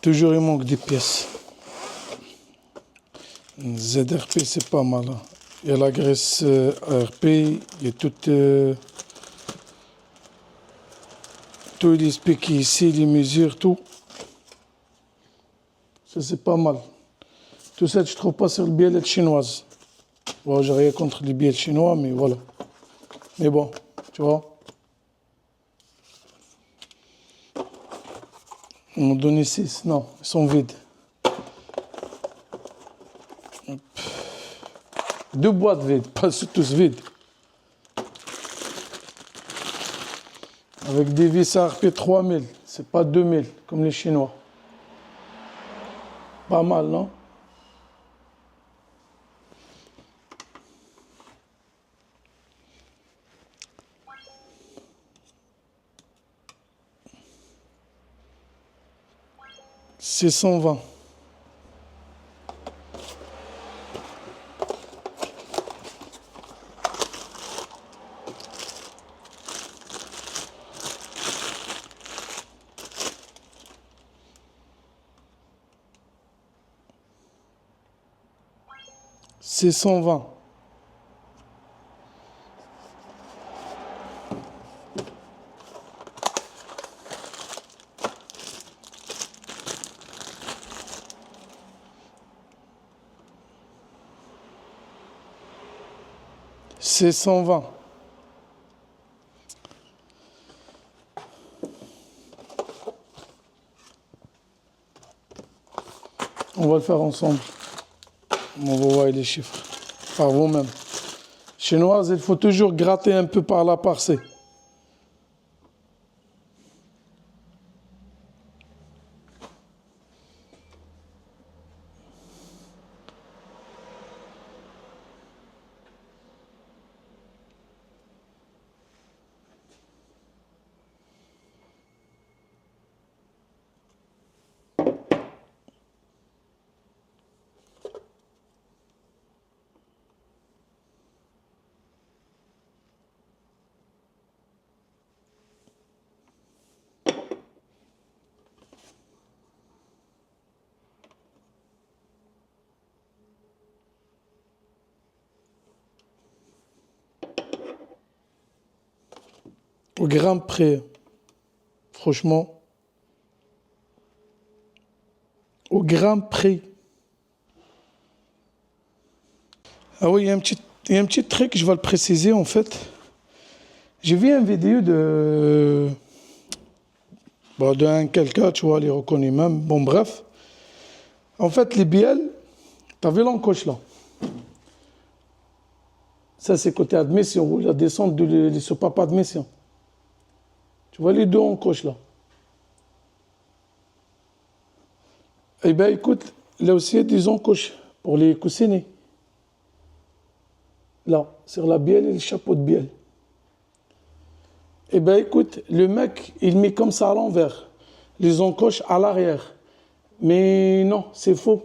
Toujours il manque des pièces. ZRP c'est pas mal. Hein. Il y a la graisse ARP, il y a tous les specs ici, les mesures, tout. Ça c'est pas mal. Tout ça tu trouves pas sur le bielle chinoise. Bon, j'ai rien contre les bielles chinois, mais voilà. Mais bon, tu vois. Ils m'ont donné 6. Non, ils sont vides. Hop. 2 boîtes vides, pas tous vides. Avec des vis ARP 3000, c'est pas 2000 comme les Chinois. Pas mal, non? C'est 120. C'est 120. C'est 120. On va le faire ensemble. On va voir les chiffres par vous-même. Chinoise, il faut toujours gratter un peu par là, par-ci. Au gramme près, franchement, au gramme près. Ah oui, il y a un petit truc, je vais le préciser en fait. J'ai vu une vidéo d'un quelqu'un, tu vois, il est reconnu même. Bon, bref. En fait, les bielles, tu as vu l'encoche là. Ça, c'est côté admission, la descente de soupapes admission. Tu vois les 2 encoches là. Eh bien, écoute, là aussi, il y a des encoches pour les coussinets. Là, sur la bielle et le chapeau de bielle. Eh bien, écoute, le mec, il met comme ça à l'envers. Les encoches à l'arrière. Mais non, c'est faux.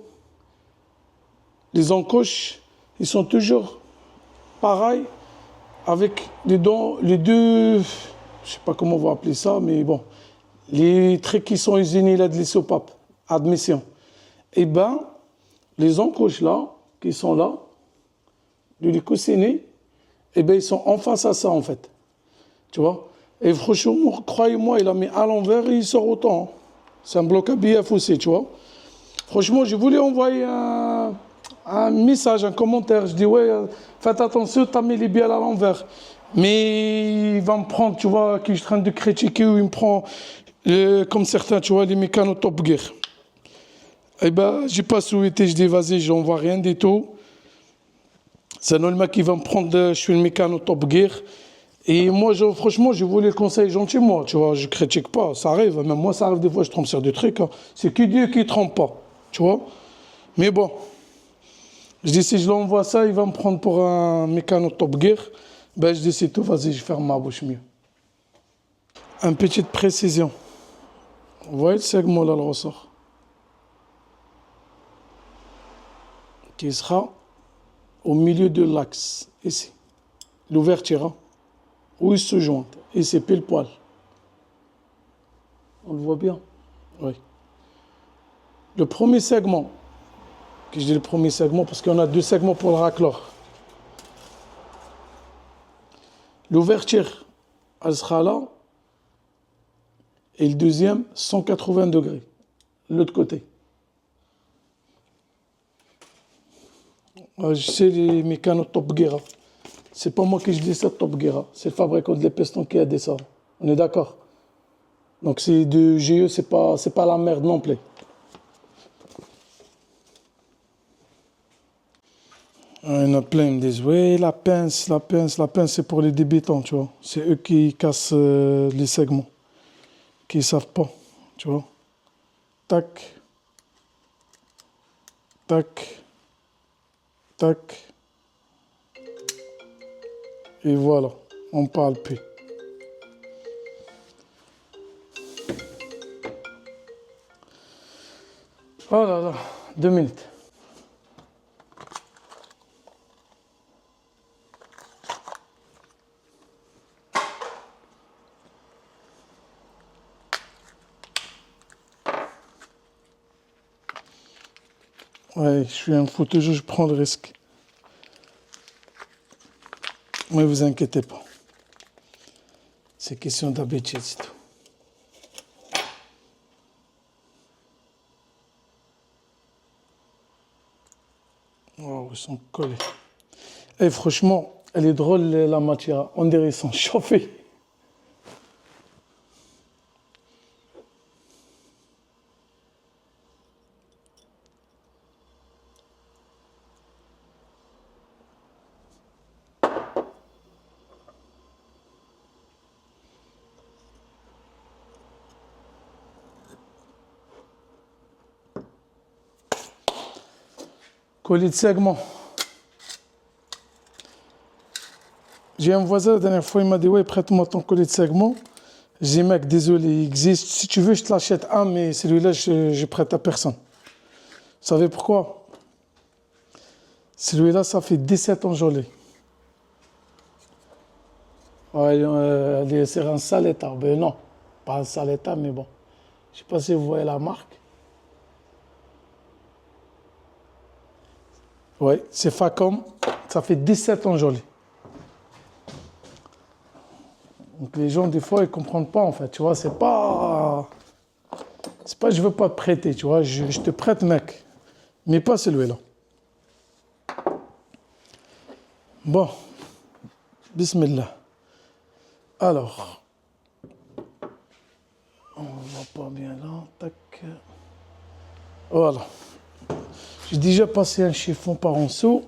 Les encoches, ils sont toujours pareils avec les deux, je sais pas comment on va appeler ça, mais bon, les traits qui sont usinés là de l'isopap, admission. Eh bien, les encoches là, qui sont là, de les coussinets, eh bien, ils sont en face à ça en fait. Tu vois? Et franchement, croyez-moi, il a mis à l'envers et il sort autant. Hein. C'est un bloc à BF aussi, tu vois? Franchement, je voulais envoyer un message, un commentaire. Je dis, ouais, faites attention, tu as mis les bielles à l'envers. Mais il va me prendre, tu vois, que je suis en train de critiquer ou il me prend, comme certains, tu vois, les mécanos Top Gear. Eh ben, j'ai pas souhaité, je dis, vas-y, je n'envoie rien du tout. C'est le mec qui va me prendre, je suis le mécano Top Gear. Et moi, franchement, je voulais le conseil gentiment, tu vois, je critique pas, ça arrive, même moi, ça arrive des fois, je trompe sur des trucs. Hein. C'est que Dieu qui ne trompe pas, tu vois. Mais bon, je dis, si je l'envoie ça, il va me prendre pour un mécano Top Gear. Ben, je dis, c'est tout, vas-y, je ferme ma bouche mieux. Une petite précision. Vous voyez le segment là, le ressort qui sera au milieu de l'axe, ici. L'ouverture, hein, où ils se joignent. Et c'est pile poil. On le voit bien? Oui. Le premier segment, que je dis le premier segment parce qu'on a deux segments pour le racleur. L'ouverture, elle sera là. Et le deuxième, 180 degrés. L'autre côté. Je sais les mécanos Top Gear. C'est pas moi qui je dis ça, Top Gear. C'est le fabricant de les pistons qui a dit ça. On est d'accord? Donc c'est de GE, c'est pas la merde non plus. Il y en a plein, ils me disent, oui, la pince, c'est pour les débutants, tu vois. C'est eux qui cassent les segments, qui ne savent pas, tu vois. Tac, tac, tac. Et voilà, on parle plus. Oh là là, 2 minutes. Ouais, je suis un fauteuil, je prends le risque. Mais vous inquiétez pas. C'est question d'habitude, c'est tout. Oh, ils sont collés. Et franchement, elle est drôle la matière. On dirait qu'ils sont chauffés. Colis de segment. J'ai un voisin la dernière fois, il m'a dit, ouais, prête-moi ton colis de segment. J'ai dit, mec, désolé, il existe. Si tu veux, je te l'achète un, mais celui-là, je prête à personne. Vous savez pourquoi? Celui-là, ça fait 17 ans que je l'ai. Ouais, c'est un sale état. Ben non, pas un sale état, mais bon. Je ne sais pas si vous voyez la marque. Oui, c'est Facom. Ça fait 17 ans que je l'ai. Donc les gens, des fois, ils ne comprennent pas, en fait. Tu vois, c'est pas je veux pas te prêter, tu vois. Je te prête, mec. Mais pas celui-là. Bon. Bismillah. Alors. On va pas bien là. Tac. Voilà. J'ai déjà passé un chiffon par en dessous.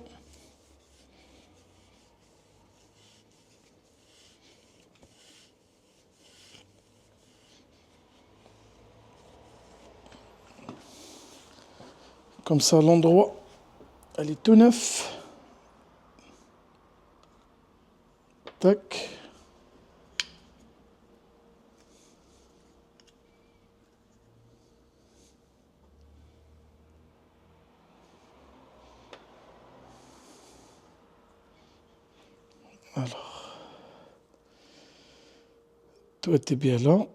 Comme ça, l'endroit, elle est tout neuf. Tac. Alors. Toi, t'es bien là.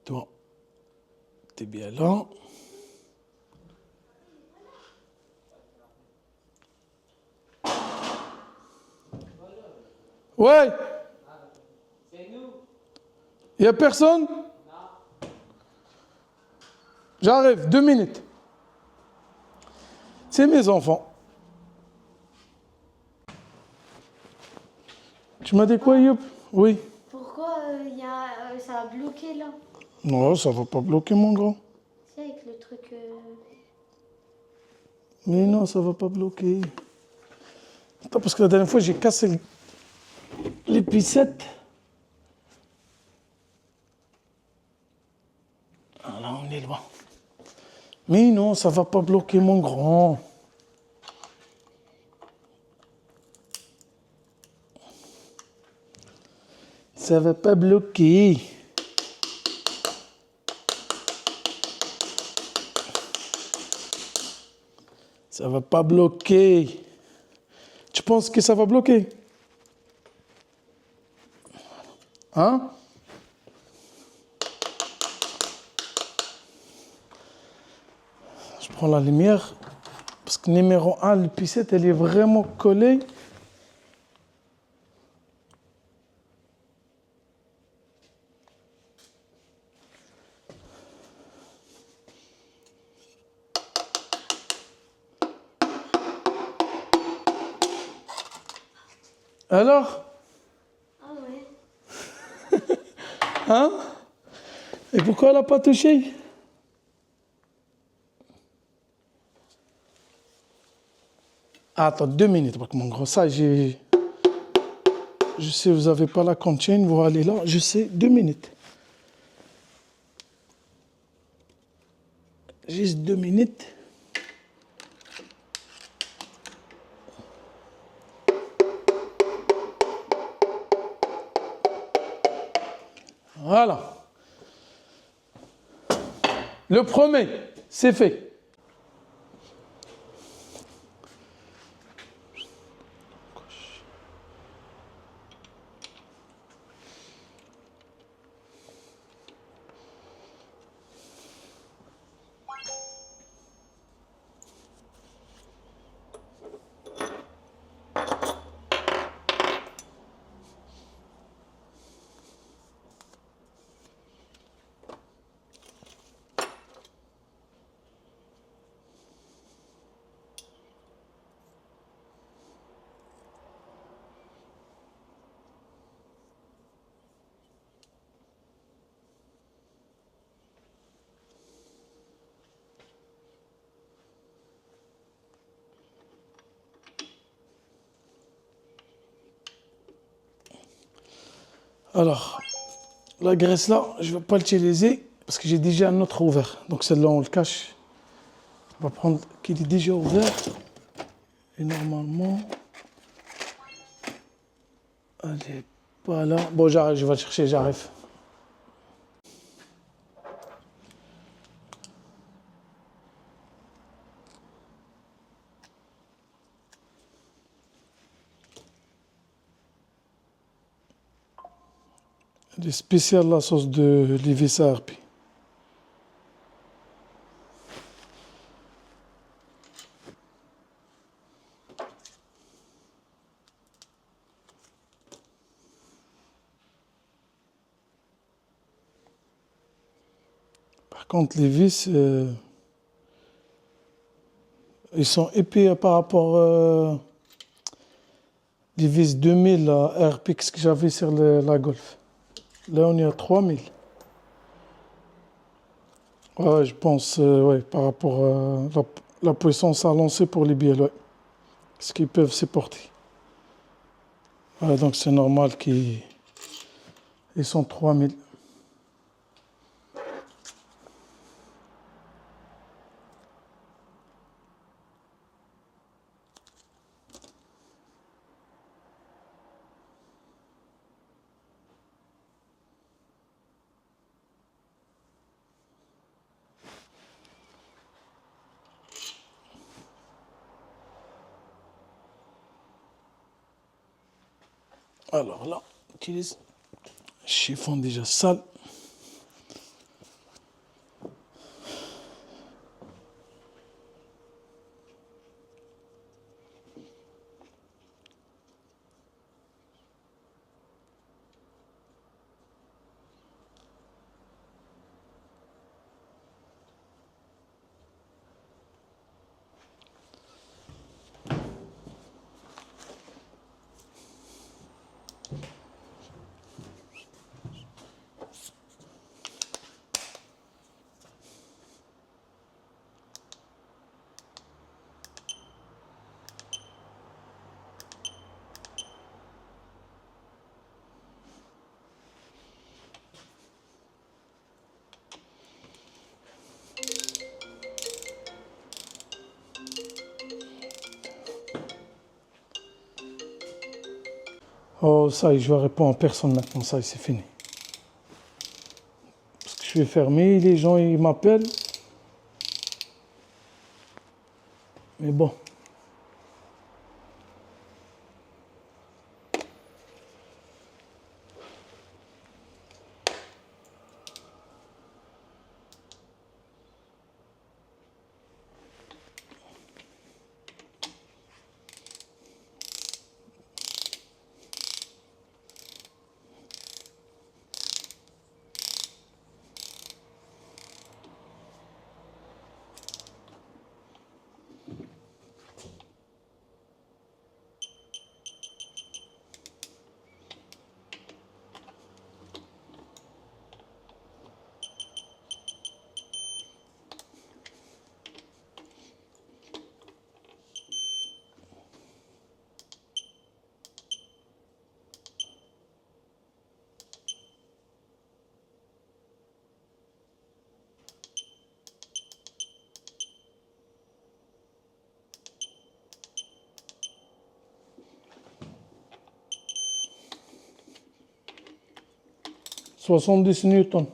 Toi, t'es bien là. Ouais. C'est nous. Il n'y a personne? Non. J'arrive, 2 minutes. C'est mes enfants. Tu m'as dit quoi, Youp? Oui. Pourquoi ça a bloqué là? Non, ça va pas bloquer, mon grand. C'est avec le truc. Mais non, ça va pas bloquer. Attends, parce que la dernière fois, j'ai cassé les pissettes. Ah là, on est loin. Mais non, ça va pas bloquer, mon grand. Ça va pas bloquer. Ça va pas bloquer. Tu penses que ça va bloquer? Hein? Je prends la lumière. Parce que numéro 1, l'épicette, elle est vraiment collée. Alors? Ah ouais. Hein? Et pourquoi elle n'a pas touché? Ah, attends, 2 minutes, parce que mon gros, ça, Je sais, vous n'avez pas la conchaîne, vous allez là, je sais, 2 minutes. Juste 2 minutes. Voilà. Le premier, c'est fait. Alors, la graisse là, je ne vais pas l'utiliser parce que j'ai déjà un autre ouvert. Donc celle-là, on le cache. On va prendre qu'il est déjà ouvert. Et normalement, elle n'est pas là. Bon, j'arrive, je vais le chercher, j'arrive. Elle est spéciale la sauce de Lévis Harpy. Par contre, les vis, ils sont épais par rapport les vis 2000 à RPX que j'avais sur la Golf. Là, on est à 3000. Ouais, je pense, ouais, par rapport à la puissance à lancer pour les bielles, ouais. Ce qu'ils peuvent supporter. Ouais, donc c'est normal qu'ils sont 3000. Alors là, on utilise chiffon déjà sale. Oh, ça y est, je vais répondre à personne maintenant, ça y est, c'est fini. Parce que je suis fermé, les gens, ils m'appellent. Mais bon. 70 newtons.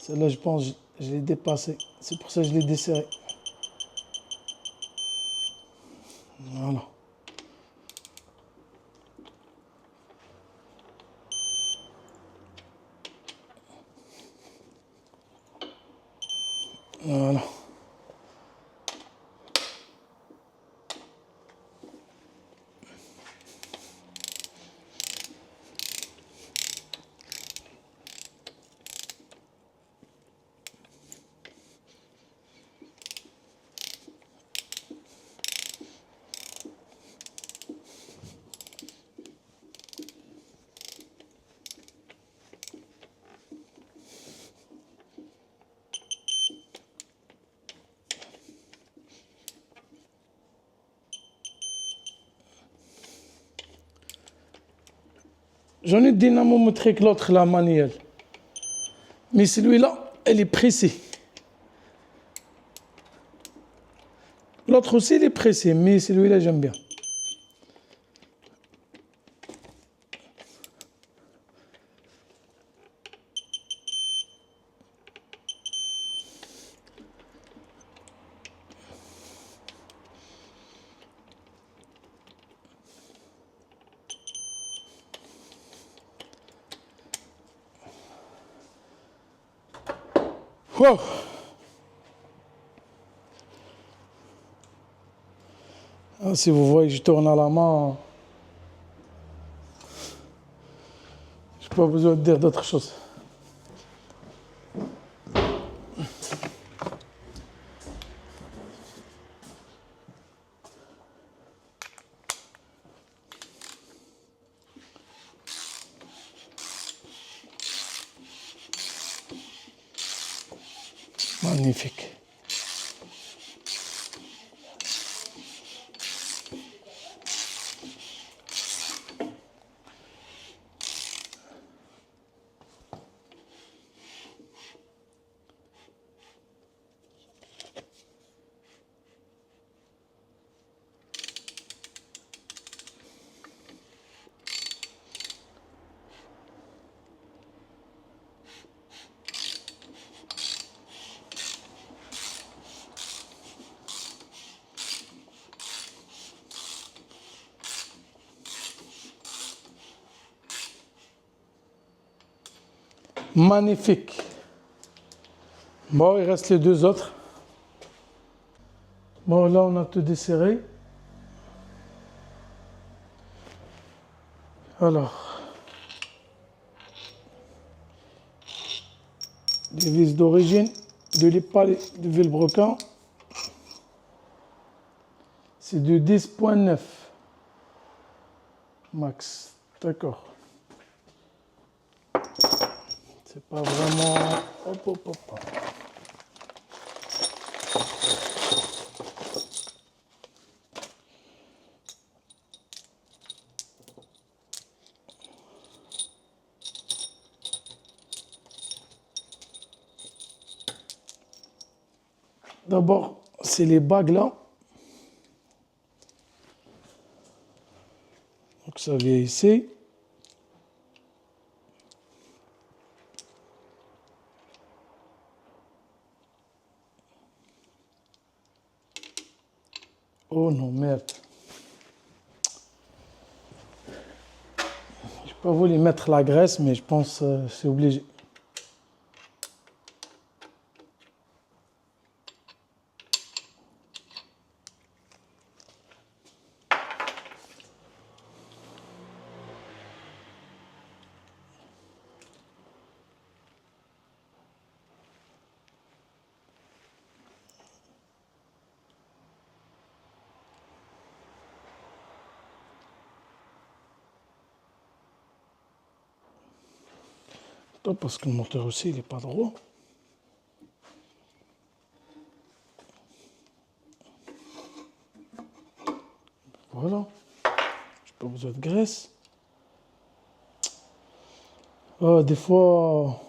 Celle-là, je pense, je l'ai dépassé. C'est pour ça que je l'ai desserré. Voilà. Voilà. J'en ai dynamométrique l'autre, la manuelle. Mais celui-là, elle est pressée. L'autre aussi, il est pressé, mais celui-là, j'aime bien. Wow. Ah, si vous voyez, je tourne à la main. Je n'ai pas besoin de dire d'autre chose. Magnifique. Magnifique. Bon, il reste les deux autres. Bon, là, on a tout desserré. Alors, les vis d'origine de l'épale de Villebrequin, c'est de 10,9 max. D'accord. C'est pas vraiment... Hop, hop, hop, hop. D'abord, c'est les bagues là. Donc ça vient ici. Oh non, merde. Je peux pas voulu mettre la graisse, mais je pense que c'est obligé. Parce que le moteur aussi, il n'est pas droit. Voilà. J'ai pas besoin de graisse. Des fois,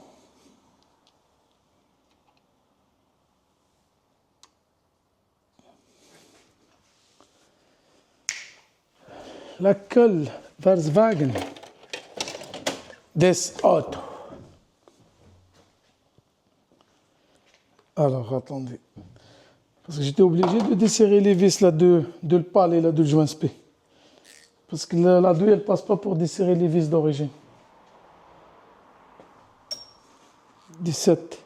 la colle Volkswagen des Autos. Alors, attendez. Parce que j'étais obligé de desserrer les vis là, de le pal et là, de joint spé. Parce que la douille, elle ne passe pas pour desserrer les vis d'origine. 17.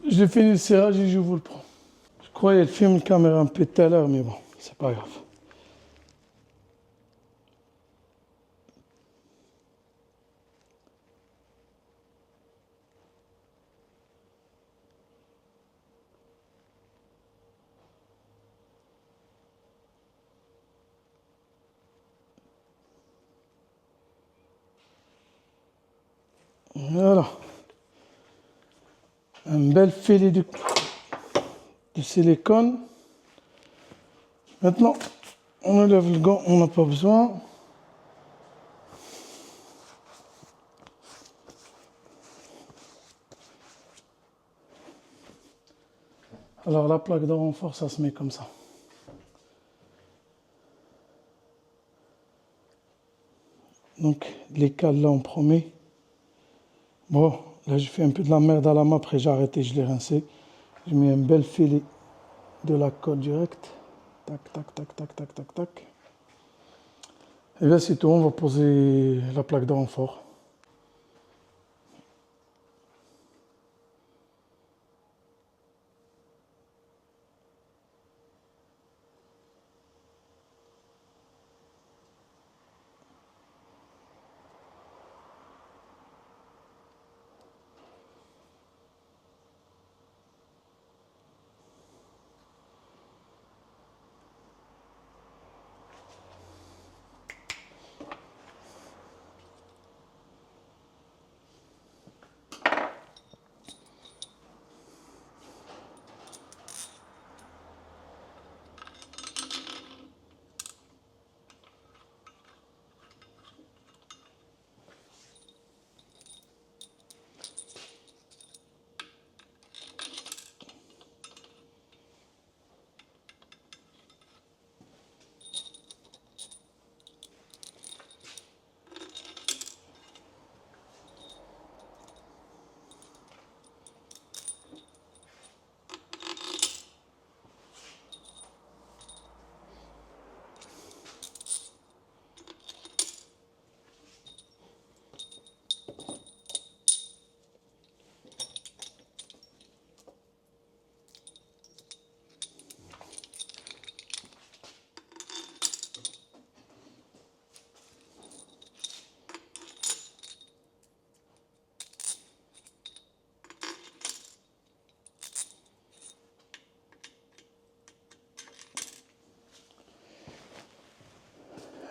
J'ai fini le serrage et je vous le prends. Je croyais le film caméra un peu tout à l'heure, mais bon, c'est pas grave. Voilà. Un bel filet de silicone. Maintenant, on enlève le gant, on n'a pas besoin. Alors la plaque de renfort, ça se met comme ça. Donc les cales là, on promet. Bon, là j'ai fait un peu de la merde à la main, après j'ai arrêté, je l'ai rincé. Je mets un bel filet de la colle directe. Tac, tac, tac, tac, tac, tac, tac. Et là c'est tout, on va poser la plaque de renfort.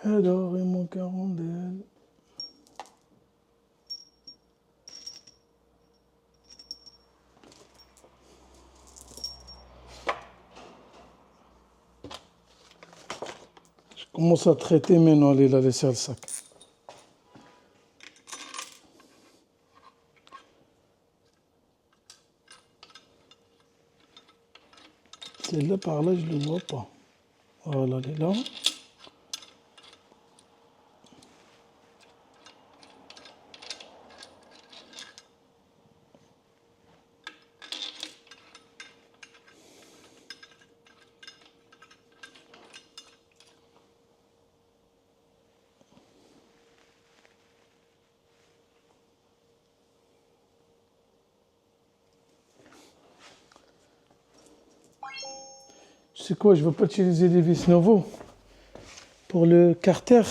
Alors, et mon carondelle. Je commence à traiter maintenant les la laisser le sac. Celle-là par là, je ne le vois pas. Voilà, elle est là. sais quoi, je ne vais pas utiliser des vis nouveaux. Pour le carter,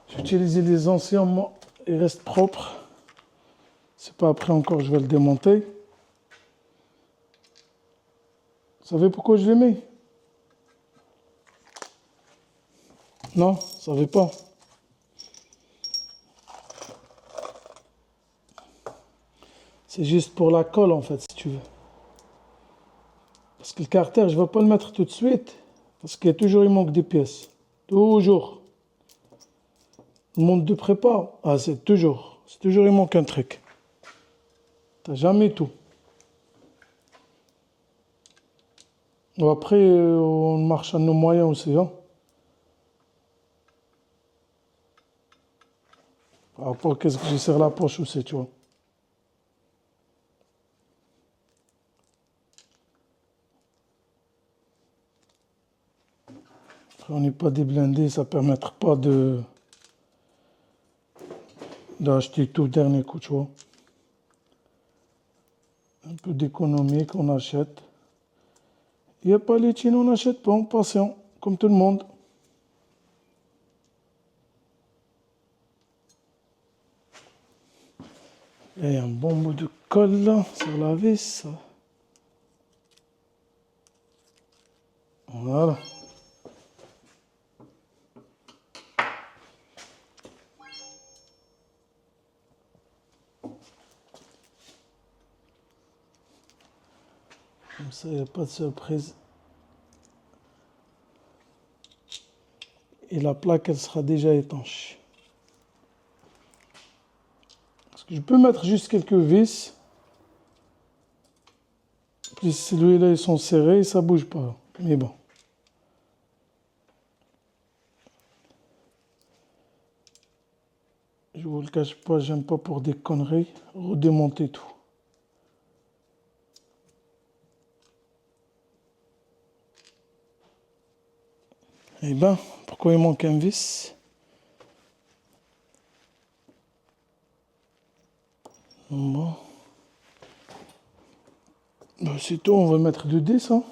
je vais utiliser les anciens, moi, ils restent propres. C'est pas après encore, je vais le démonter. Vous savez pourquoi je les mets? Non, vous savez pas. C'est juste pour la colle en fait, si tu veux. Parce que le carter, je ne vais pas le mettre tout de suite. Parce qu'il y a toujours, il manque des pièces. Toujours. Le monde de prépa, c'est toujours. C'est toujours, il manque un truc. T'as jamais tout. Bon, après, on marche à nos moyens aussi. Hein. Par rapport à qu'est-ce que j'ai serré la poche aussi, tu vois. Après, on n'est pas des blindés, ça ne permettra pas d'acheter tout dernier coup, tu vois. Un peu d'économie qu'on achète. Il n'y a pas les thunes, on n'achète pas, on patient, comme tout le monde. Il y a un bon bout de colle là, sur la vis. Voilà. Comme ça, il n'y a pas de surprise. Et la plaque, elle sera déjà étanche. Parce que je peux mettre juste quelques vis. Puis celui-là, ils sont serrés, ça ne bouge pas. Mais bon. Je vous le cache pas, j'aime pas pour des conneries redémonter tout. Eh ben, pourquoi il manque un vis? Bon. Ben, c'est tout, on va mettre 2 10, hein.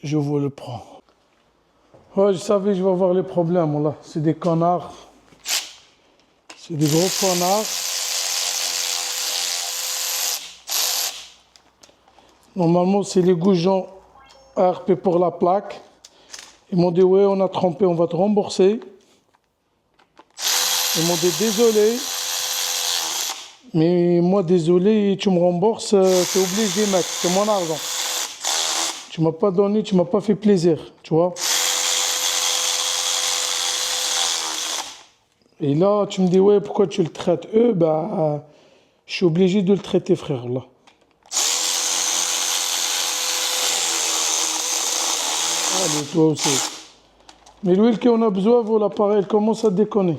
Je vous le prends. Ouais, je savais, je vais avoir les problèmes, là. C'est des connards. C'est des gros connards. Normalement, c'est les goujons ARP pour la plaque. Ils m'ont dit, ouais, on a trompé, on va te rembourser. Ils m'ont dit, désolé. Mais moi, désolé, tu me rembourses, t'es obligé, mec, c'est mon argent. Tu m'as pas donné, tu m'as pas fait plaisir, tu vois. Et là, tu me dis, ouais, pourquoi tu le traites eux? Bah, je suis obligé de le traiter, frère, là. Allez, toi aussi. Mais l'huile qu'on a besoin, vous, l'appareil, elle commence à déconner.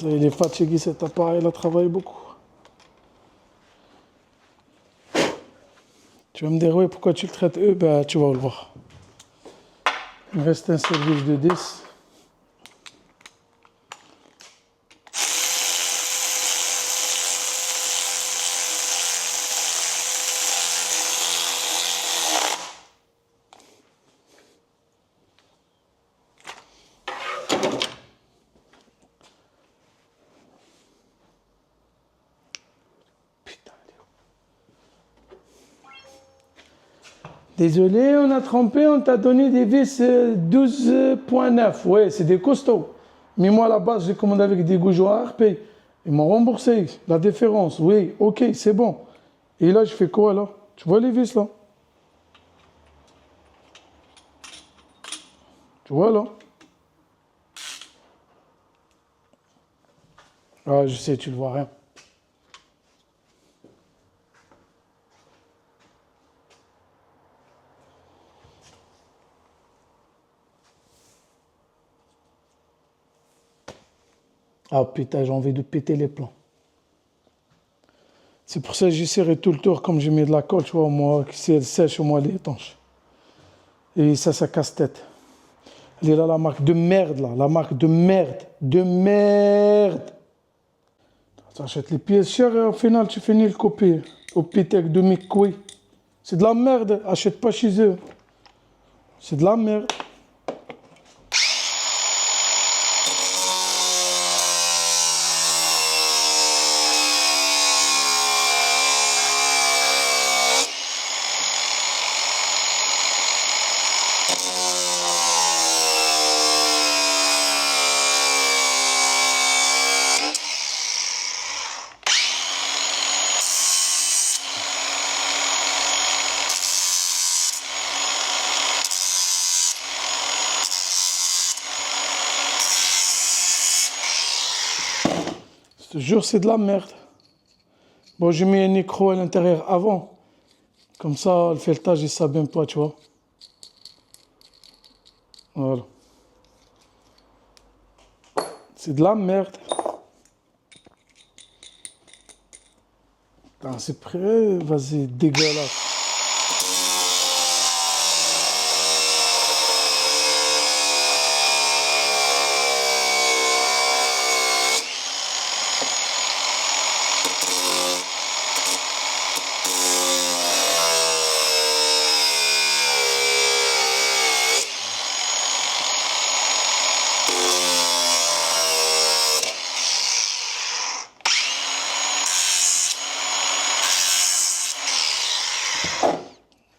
Il est fatigué, cet appareil, il a travaillé beaucoup. Tu vas me dire, oui, pourquoi tu le traites eux? Ben, tu vas le voir. Il me reste un service de 10. Désolé, on a trompé, on t'a donné des vis 12,9. Ouais, c'est des costauds. Mais moi, à la base, j'ai commandé avec des goujons ARP. Ils m'ont remboursé la différence. Oui, ok, c'est bon. Et là, je fais quoi, là? Tu vois les vis, là? Tu vois, là? Ah, je sais, tu ne vois rien. Ah putain, j'ai envie de péter les plombs. C'est pour ça que j'ai serré tout le tour, comme j'ai mis de la colle, tu vois, moi, si elle sèche, au moins elle est étanche. Et ça casse-tête. Elle est là, la marque de merde, là, la marque de merde, de merde. Tu achètes les pièces chères et au final, tu finis le copier. Au Pitec de McQueen. C'est de la merde, achète pas chez eux. C'est de la merde. Je te jure, c'est de la merde. Bon, j'ai mis un micro à l'intérieur avant. Comme ça, le filetage, il s'abîme pas, tu vois. Voilà. C'est de la merde. Putain, c'est prêt, vas-y, dégueulasse.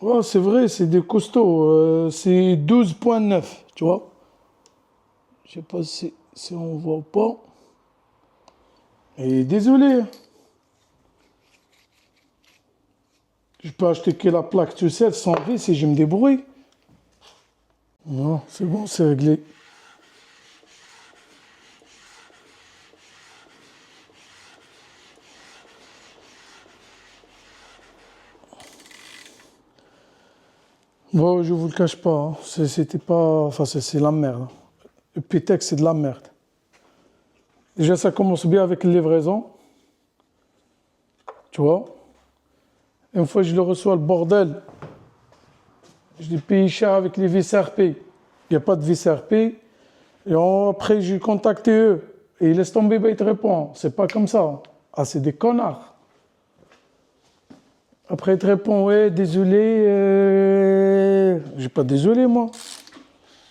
Ouais, c'est vrai, c'est des costauds. C'est 12,9, tu vois. Je sais pas si on voit pas. Et désolé. Je peux acheter que la plaque, tu sais, sans vis si je me débrouille. Non, c'est bon, c'est réglé. Bon, je vous le cache pas, hein. C'était pas... Enfin, c'est la merde. Le Pitex, c'est de la merde. Déjà, ça commence bien avec les livraisons. Tu vois. Une fois, je le reçois, le bordel. Je l'ai payé cher avec les vis RP. Il n'y a pas de vis RP. Et après, j'ai contacté eux. Et ils laissent tomber, bah, ils te répondent. C'est pas comme ça. Ah, c'est des connards. Après, il te répond, ouais, désolé. J'ai pas désolé, moi.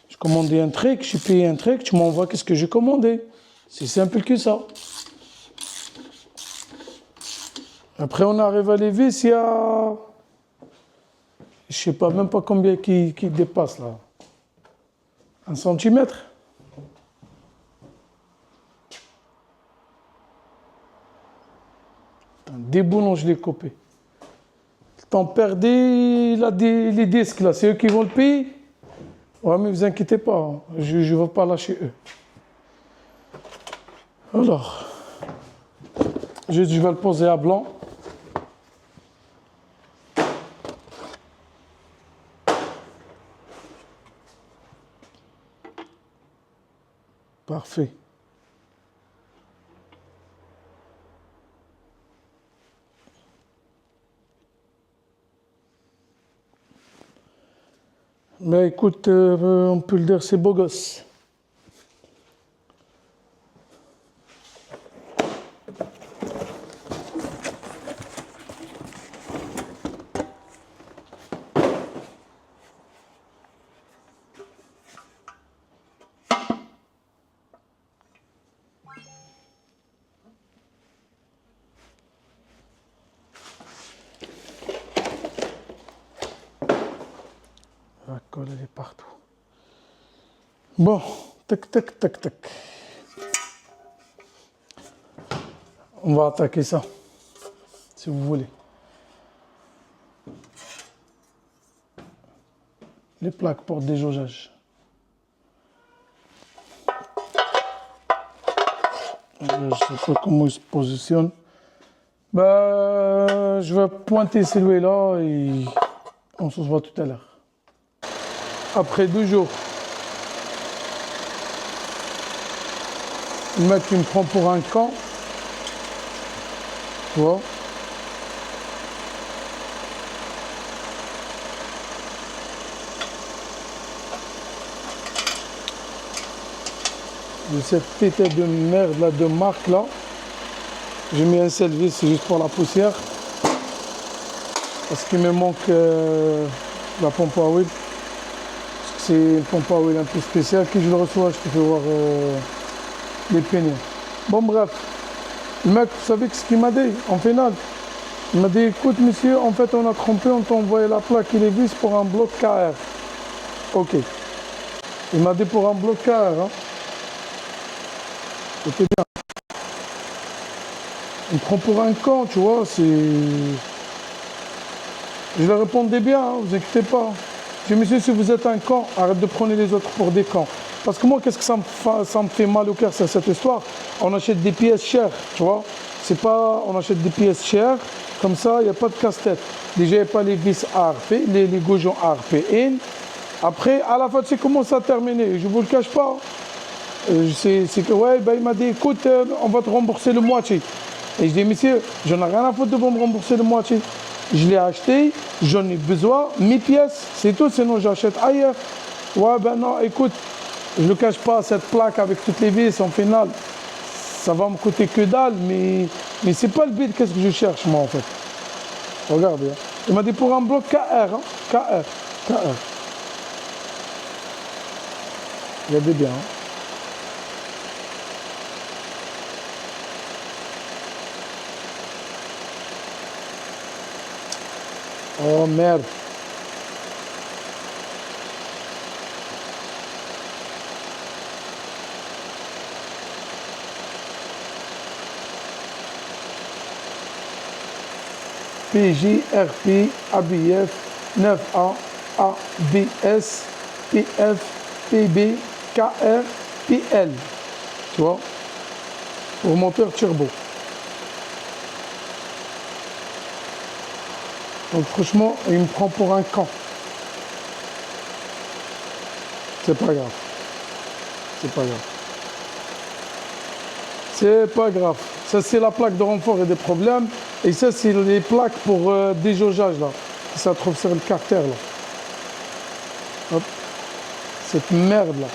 J'ai commandé un truc, j'ai payé un truc, tu m'envoies qu'est-ce que j'ai commandé. C'est simple que ça. Après, on arrive à les vis, il y a... Je sais pas, même pas combien qui dépasse, là. 1 centimètre. Des boulons, je l'ai coupé. T'en perdais, il a les disques, là, c'est eux qui vont le payer. Ouais, mais vous inquiétez pas, hein. Je ne vais pas lâcher eux. Alors, je vais le poser à blanc. Parfait. Mais écoute, on peut le dire, c'est beau gosse. La colle, elle est partout. Bon, tac, tac, tac, tac. On va attaquer ça, si vous voulez. Les plaques pour déjaugeage. Je ne sais pas comment il se positionne. Bah, je vais pointer celui-là et on se voit tout à l'heure. Après 2 jours. Le mec il me prend pour un camp. Tu vois. De cette pétée de merde là, de marque là. J'ai mis un service juste pour la poussière. Parce qu'il me manque la pompe à huile. Parce que c'est une pompe à huile un peu spéciale. Qui je le reçois, je te fais voir les peignets. Bon bref. Le mec, vous savez ce qu'il m'a dit en finale? Il m'a dit, écoute monsieur, en fait on a trompé, on t'a envoyé la plaque et les vis pour un bloc KR. Ok. Il m'a dit pour un bloc KR. Hein. C'était bien. Il me prend pour un camp, tu vois, c'est... Je leur répondais bien, hein, vous inquiétez pas. Je dis, monsieur, si vous êtes un camp, arrête de prendre les autres pour des camps. Parce que moi, qu'est-ce que ça me fait mal au cœur, c'est cette histoire. On achète des pièces chères, tu vois. C'est pas, on achète des pièces chères, comme ça, il n'y a pas de casse-tête. Déjà, il n'y a pas les vis ARP, les goujons ARP in. Après, à la fin, tu sais comment ça a terminé. Je ne vous le cache pas. C'est que, ouais, ben, il m'a dit, écoute, on va te rembourser le moitié. Et je dis, monsieur, j'en ai rien à foutre de vous me rembourser le moitié. Je l'ai acheté, j'en ai besoin, mes pièces, c'est tout, sinon j'achète ailleurs. Ouais, ben non, écoute, je ne le cache pas, cette plaque avec toutes les vis, en finale, ça va me coûter que dalle, mais c'est pas le but, qu'est-ce que je cherche, moi, en fait. Regardez, hein. Il m'a dit pour un bloc KR, hein. KR. Regardez bien, hein. Oh merde. PJRP, ABF, 9A, ABS, PF, PB, KR, PL. Tu vois? Pour moteur turbo. Donc franchement, il me prend pour un camp. C'est pas grave. C'est pas grave. C'est pas grave. Ça, c'est la plaque de renfort et des problèmes. Et ça, c'est les plaques pour déjaugeage, là. Ça trouve sur le carter, là. Hop. Cette merde, là.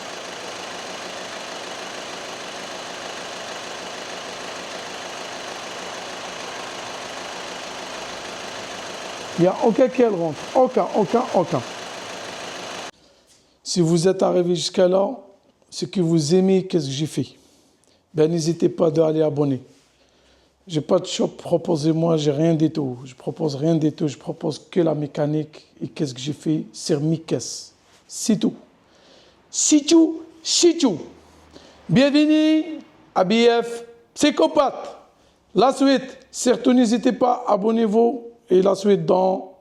Il n'y a aucun qui rentre. Aucun. Si vous êtes arrivé jusqu'à là, c'est que vous aimez qu'est-ce que j'ai fait. Ben, n'hésitez pas d'aller abonner. J'ai pas de shop, proposez-moi, j'ai rien du tout. Je propose rien du tout, je propose que la mécanique et qu'est-ce que j'ai fait sur mes caisses. C'est tout. C'est tout. Bienvenue à BF Psychopathe. La suite, surtout n'hésitez pas, abonnez-vous et la suite dans